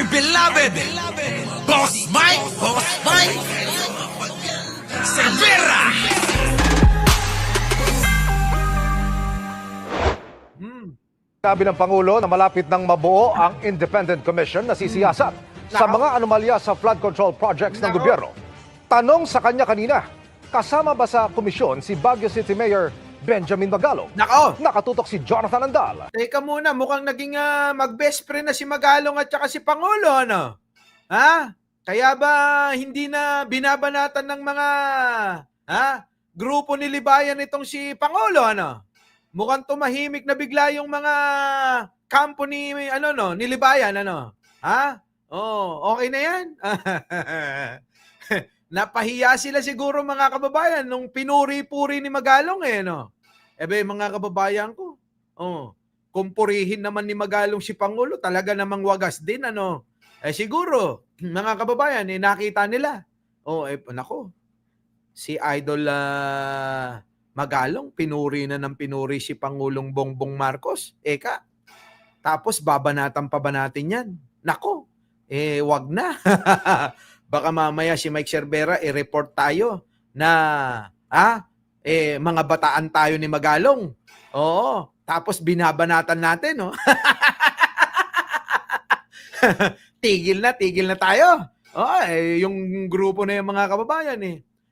beloved Boss Mike Cervera. Sabi ng Pangulo na malapit nang mabuo ang Independent Commission na sisiyasat sa mga anomalya sa flood control projects ng gobyerno. Tanong sa kanya kanina, kasama ba sa komisyon si Baguio City Mayor Benjamin Magalong? Nako! Nakatutok si Jonathan Andal. Teka muna, mukhang naging mag-best friend na si Magalong at saka si Pangulo, ano? Ha? Kaya ba hindi na binabanatan ng mga grupo ni Libayan itong si Pangulo, ano? Mukhang tumahimik na bigla yung mga kampo ni ni Libayan, ano? Ha? Oh, okay na 'yan. Napahiya sila siguro mga kababayan nung pinuri-puri ni Magalong no. Mga kababayan ko. Oh, kumpurihin naman ni Magalong si Pangulo, talaga namang wagas din ano. Siguro mga kababayan nakita nila. Nako. Si Idol Magalong pinuri na ng pinuri si Pangulong Bongbong Marcos. Tapos babanatan pa ba natin 'yan? Nako. Wag na. Baka mamaya si Mike Cervera i-report tayo na mga bataan tayo ni Magalong. Oo, tapos binabanatan natin, no? Tigil na tayo. Yung grupo na yung mga kababayan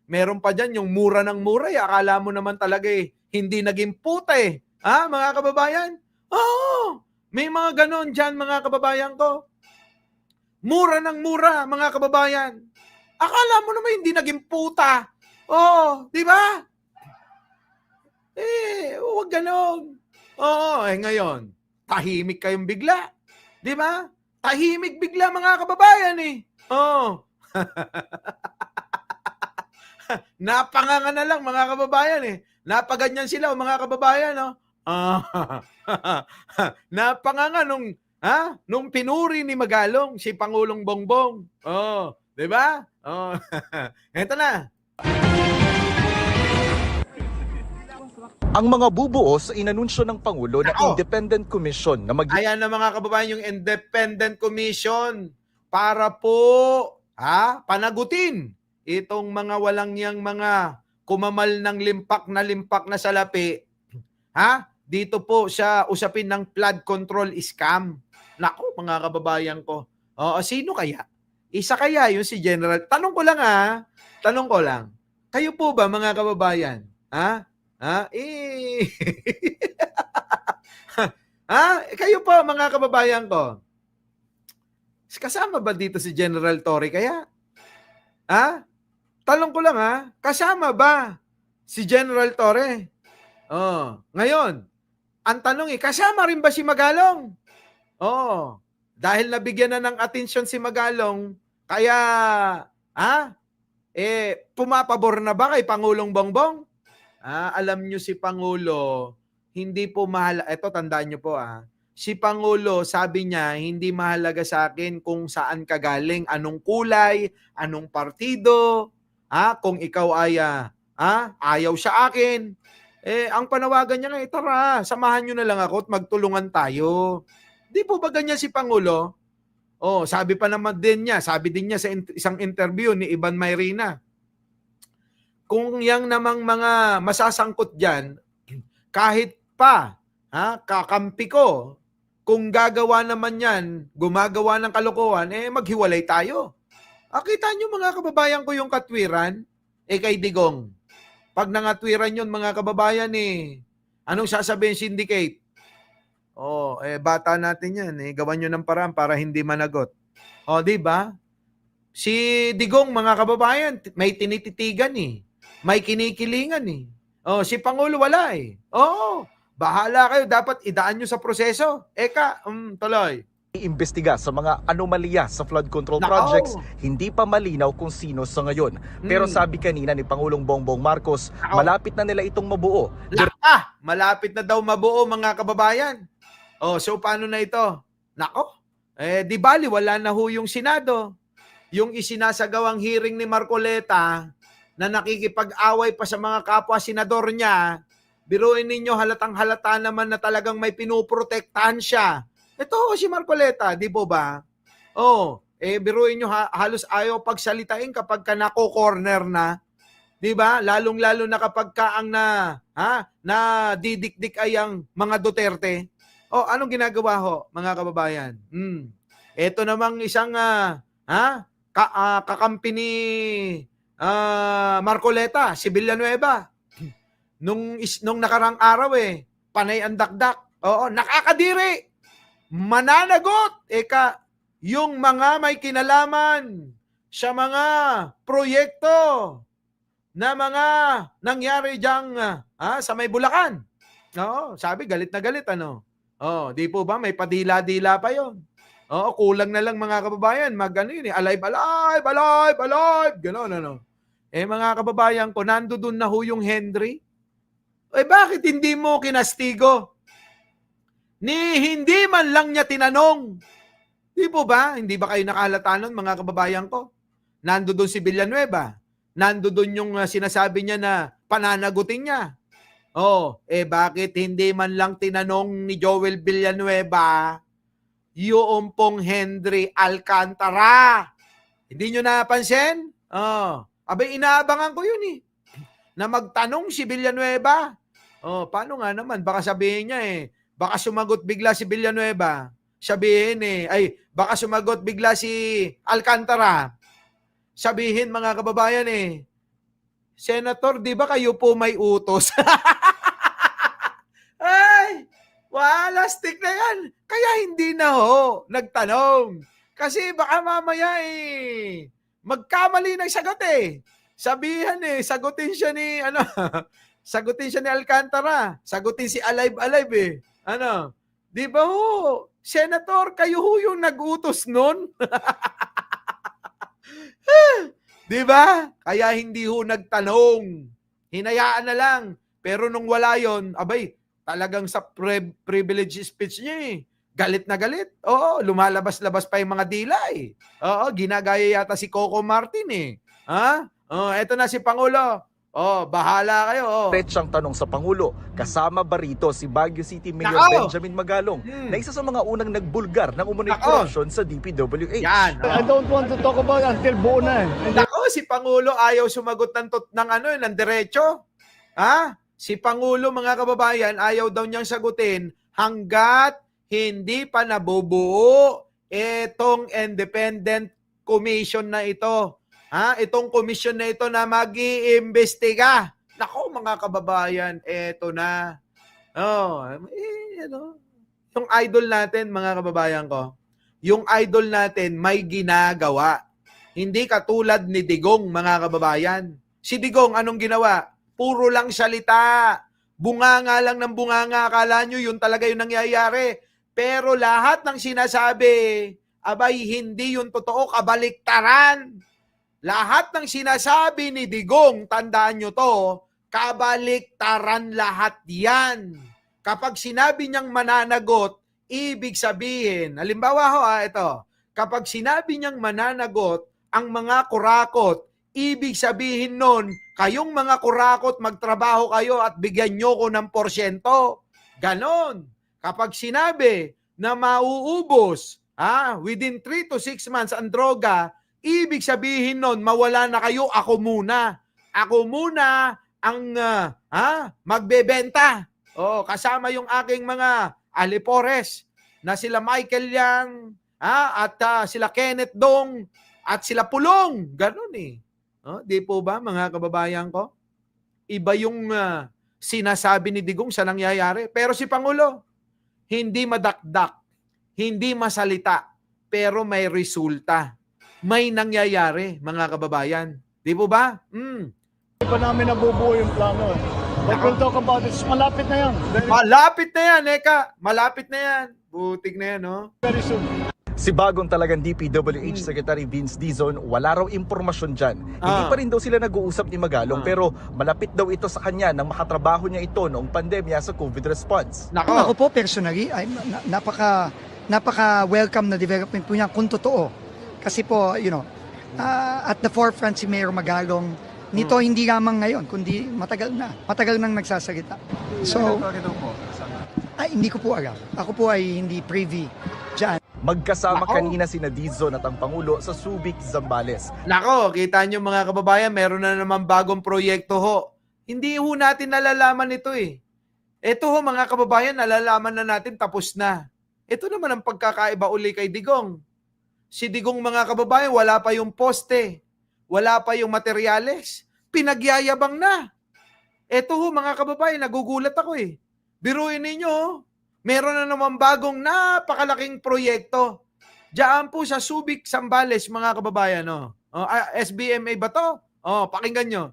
meron pa dyan yung mura ng mura. Akala mo naman talaga hindi naging puta mga kababayan? Oo, may mga ganon dyan mga kababayan ko. Mura ng mura, mga kababayan. Akala mo naman hindi naging puta. Oo, di ba? Huwag ganon. Oo, ngayon, tahimik kayong bigla. Di ba? Tahimik bigla, mga kababayan Oo. Napanganga na lang, mga kababayan Napaganyan sila, mga kababayan, Napanganga nung pinuri ni Magalong si Pangulong Bongbong. Di ba? Eto na. Ang mga bubuo sa inanunsyo ng Pangulo na Independent Commission na Ayan na mga kababayan yung Independent Commission para po panagutin itong mga walang yang mga kumamal ng limpak na salapi dito po sa usapin ng flood control scam. Naku, mga kababayan ko. Sino kaya? Isa kaya yung si General. Tanong ko lang. Kayo po ba, mga kababayan? Kayo po, mga kababayan ko. Kasama ba dito si General Torre kaya? Tanong ko lang kasama ba si General Torre? Ngayon, ang tanong kasama rin ba si Magalong? Dahil nabigyan na ng atensyon si Magalong, kaya pumapabor na ba kay Pangulong Bongbong? Alam nyo si Pangulo, hindi po mahalaga. Ito, tandaan nyo po si Pangulo, sabi niya, hindi mahalaga sa akin kung saan ka galing, anong kulay, anong partido, kung ikaw ay ayaw sa akin. Ang panawagan niya tara, samahan nyo na lang ako at magtulungan tayo. Di po ba ganyan si Pangulo? Sabi din niya sa isang interview ni Ivan Mayrina, kung yang namang mga masasangkot dyan, kahit pa kakampi ko, kung gumagawa ng kalokohan, maghiwalay tayo. Kita nyo, mga kababayan ko, yung katwiran, kay Digong. Pag nangatwiran yun, mga kababayan, anong sasabihin syndicate? Bata natin yan. Gawan nyo ng paraan para hindi managot. Di ba? Si Digong, mga kababayan, may tinititigan May kinikilingan si Pangulo wala bahala kayo. Dapat idaan nyo sa proseso. Tuloy. iimbestiga sa mga anomalya sa flood control projects, hindi pa malinaw kung sino sa ngayon. Pero sabi kanina ni Pangulong Bongbong Marcos, malapit na nila itong mabuo. Malapit na daw mabuo, mga kababayan. So paano na ito? Di bali, wala na ho yung Senado. Yung isinasagawang hearing ni Marcoleta na nakikipag-away pa sa mga kapwa senador niya, biruin ninyo, halatang halata naman na talagang may pinuprotektahan siya. Ito si Marcoleta, di po ba? Biruin nyo, halos ayaw pagsalitain kapag ka nako-corner na. 'Di ba? Lalong-lalo na kapag ka ang na didikdik ay ang mga Duterte. Anong ginagawa ho, mga kababayan? Ito namang isang kakampi ni Marcoleta, si Villanueva. Nung nakarang araw panay ang dakdak. Nakakadiri. Mananagot. Yung mga may kinalaman sa mga proyekto na mga nangyari diyang sa may Bulacan. Sabi galit na galit di po ba may padila-dila pa yon. Kulang na lang mga kababayan alive, gano'n mga kababayan ko, nandoon na ho yung Henry. Bakit hindi mo kinastigo? Hindi man lang niya tinanong. Di po ba? Hindi ba kayo nakalata nun, mga kababayan ko? Nandoon si Villanueva. Nandoon yung sinasabi niya na pananagutin niya. Bakit hindi man lang tinanong ni Joel Villanueva yung pong Henry Alcantara? Hindi nyo napansin? Inaabangan ko yun na magtanong si Villanueva. Paano nga naman? Baka sabihin niya baka sumagot bigla si Villanueva. Sabihin baka sumagot bigla si Alcantara. Sabihin mga kababayan Senator, di ba kayo po may utos? Wala, stick na yan. Kaya hindi na nagtanong. Kasi baka mamaya magkamali ng sagot Sabihan sagutin siya ni sagutin siya ni Alcantara. Sagutin si Alive. Di ba Senator, kayo yung nag-utos nun? Di ba? Kaya hindi nagtanong. Hinayaan na lang. Pero nung wala yon, talagang sa privilege speech niya galit na galit. Lumalabas-labas pa yung mga dila ginagaya yata si Coco Martin eto na si Pangulo. Bahala kayo. Diretsang tanong sa Pangulo, kasama ba rito si Baguio City Mayor Benjamin Magalong na isa sa mga unang nagbulgar ng umunoy korupsyon sa DPWH? Yan. I don't want to talk about until buo na Si Pangulo ayaw sumagot ng diretso. Si Pangulo, mga kababayan, ayaw daw niyang sagutin hanggat hindi pa nabubuo itong independent commission na ito. Itong commission na ito na mag-iimbestiga. Nako mga kababayan, eto na. Yung idol natin, mga kababayan ko, yung idol natin may ginagawa. Hindi katulad ni Digong, mga kababayan. Si Digong, anong ginawa? Puro lang salita. Bunganga lang ng bunganga. Akala nyo yun talaga yung nangyayari. Pero lahat ng sinasabi, hindi yun totoo, kabaliktaran. Lahat ng sinasabi ni Digong, tandaan nyo to, kabaliktaran lahat yan. Kapag sinabi niyang mananagot, ibig sabihin, halimbawa ito, kapag sinabi niyang mananagot ang mga kurakot, ibig sabihin nun, kayong mga kurakot, magtrabaho kayo at bigyan nyo ko ng porsyento. Ganon. Kapag sinabi na mauubos within 3 to 6 months ang droga, ibig sabihin nun, mawala na kayo, ako muna. Ako muna ang magbebenta. Kasama yung aking mga alipores na sila Michael Yang, at sila Kenneth Dong, at sila Pulong. Ganon di po ba, mga kababayan ko? Iba yung sinasabi ni Digong sa nangyayari. Pero si Pangulo, hindi madakdak, hindi masalita, pero may resulta. May nangyayari, mga kababayan. Di po ba? Hindi pa namin nabubuo yung plano. But we'll talk about it. Malapit na yan. Malapit na yan, Eka. Malapit na yan. Butik na yan, Very soon. Si bagong talagang DPWH Secretary Vince Dizon, wala raw impormasyon dyan. Hindi pa rin daw sila nag-uusap ni Magalong pero malapit daw ito sa kanya nang makatrabaho niya ito noong pandemya sa COVID response. Ako po personally, ay napaka-welcome na development po niya kung totoo. Kasi po, at the forefront si Mayor Magalong, nito hindi lamang ngayon, kundi matagal nang nagsasalita. So, hindi ko po alam. Ako po ay hindi privy dyan. Magkasama Nako. kanina sina Dizon at ang Pangulo sa Subic, Zambales. Nako, kita nyo mga kababayan, meron na naman bagong proyekto ho. Hindi ho natin nalalaman ito eh. Ito ho mga kababayan, nalalaman na natin tapos na. Ito naman ang pagkakaiba uli kay Digong. Si Digong mga kababayan, wala pa yung poste, wala pa yung materyales, pinagyayabang na. Ito ho mga kababayan, nagugulat ako eh. Biruin ninyo, meron na naman bagong napakalaking proyekto. Diyan po sa Subic, Zambales, mga kababayan. SBMA ba to? Pakinggan nyo.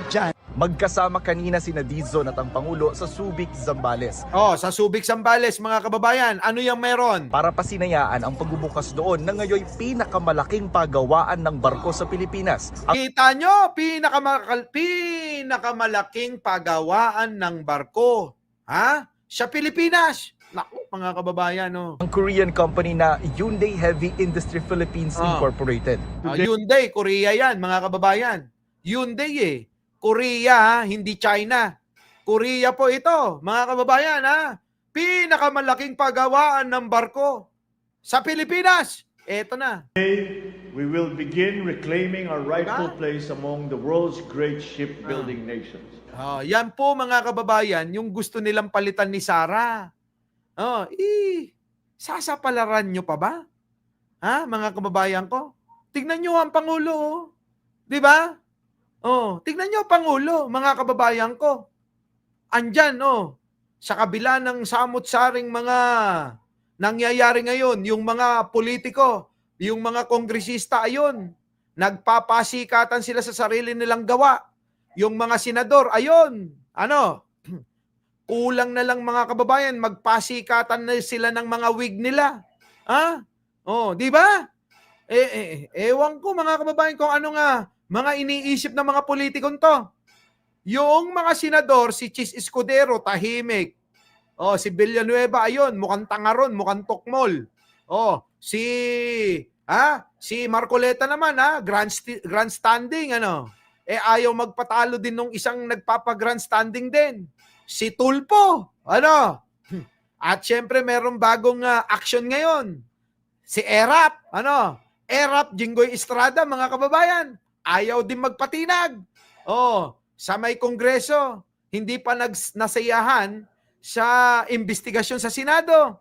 Dyan. Magkasama kanina sina Dizon at ang Pangulo sa Subic, Zambales Sa Subic, Zambales, mga kababayan, ano yung meron? para pasinayaan ang pagbubukas doon na ngayon pinakamalaking pagawaan ng barko sa Pilipinas. Kita nyo, pinakamalaking pagawaan ng barko. Sa Pilipinas. Naku, mga kababayan, Ang Korean company na Hyundai Heavy Industry Philippines Incorporated. Hyundai, Korea yan, mga kababayan. Hyundai Korea, hindi China. Korea po ito, mga kababayan, pinakamalaking pagawaan ng barko sa Pilipinas. Eto na. We will begin reclaiming our rightful place among the world's great shipbuilding nations. Yan po mga kababayan, yung gusto nilang palitan ni Sara. Sasapalaran nyo pa ba? Mga kababayan ko? Tignan nyo ang Pangulo. Di ba? Tignan nyo ang Pangulo, mga kababayan ko. Andyan, sa kabila ng samot-saring mga nangyayari ngayon, yung mga politiko, yung mga kongresista, ayun, nagpapasikatan sila sa sarili nilang gawa. Yung mga senador, ayun, kulang na lang mga kababayan, magpasikatan na sila ng mga wig nila. Di ba? Ewan ko mga kababayan kung ano nga mga iniisip ng mga politikon to. Yung mga senador, si Chis Escudero, tahimik. Si Villanueva, ayun, mukhang tangaron, mukhang tukmol. Si Marcoleta naman, grandstanding, ayaw magpatalo din nung isang nagpapa-grandstanding din. Si Tulpo, At syempre, merong bagong action ngayon. Si Erap, Erap, Jinggoy Estrada, mga kababayan, ayaw din magpatinag. Sa may kongreso, hindi pa nasayahan sa investigasyon sa Senado.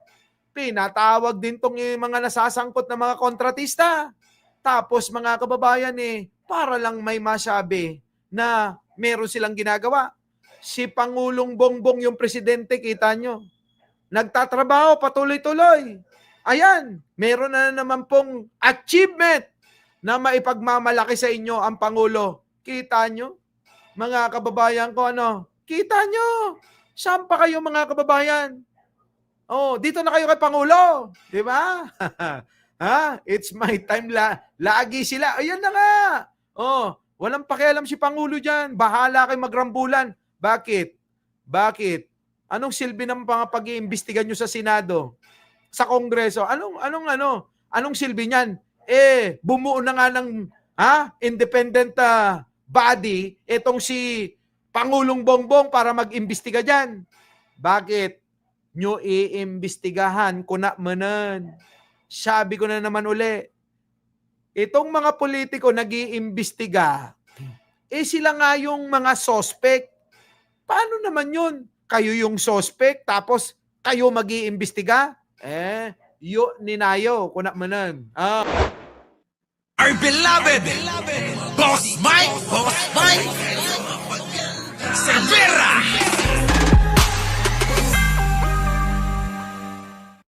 Pinatawag din tong mga nasasangkot na mga kontratista. Tapos mga kababayan para lang may masabi na meron silang ginagawa. Si Pangulong Bongbong yung presidente, kita nyo, nagtatrabaho patuloy-tuloy. Ayan, meron na naman pong achievement na maipagmamalaki sa inyo ang Pangulo. Kita nyo? Mga kababayan ko, Kita nyo? Saan pa kayo mga kababayan? Dito na kayo kay Pangulo. Di ba? It's my time. Lagi sila. Ayan na nga. Walang pakialam si Pangulo dyan. Bahala kayo magrambulan. Bakit? Anong silbi ng pag-iimbestiga nyo sa Senado? Sa Kongreso? Anong silbi niyan? Bumuo na nga ng independent body itong si Pangulong Bongbong para mag-imbestiga dyan. Bakit nyo iimbestigahan ko na manan? Sabi ko na naman uli, itong mga politiko nag-iimbestiga, sila nga yung mga suspect. Paano naman yun? Kayo yung suspect, tapos kayo mag-iimbestiga? Ninayo ko na manan. Our beloved Boss Mike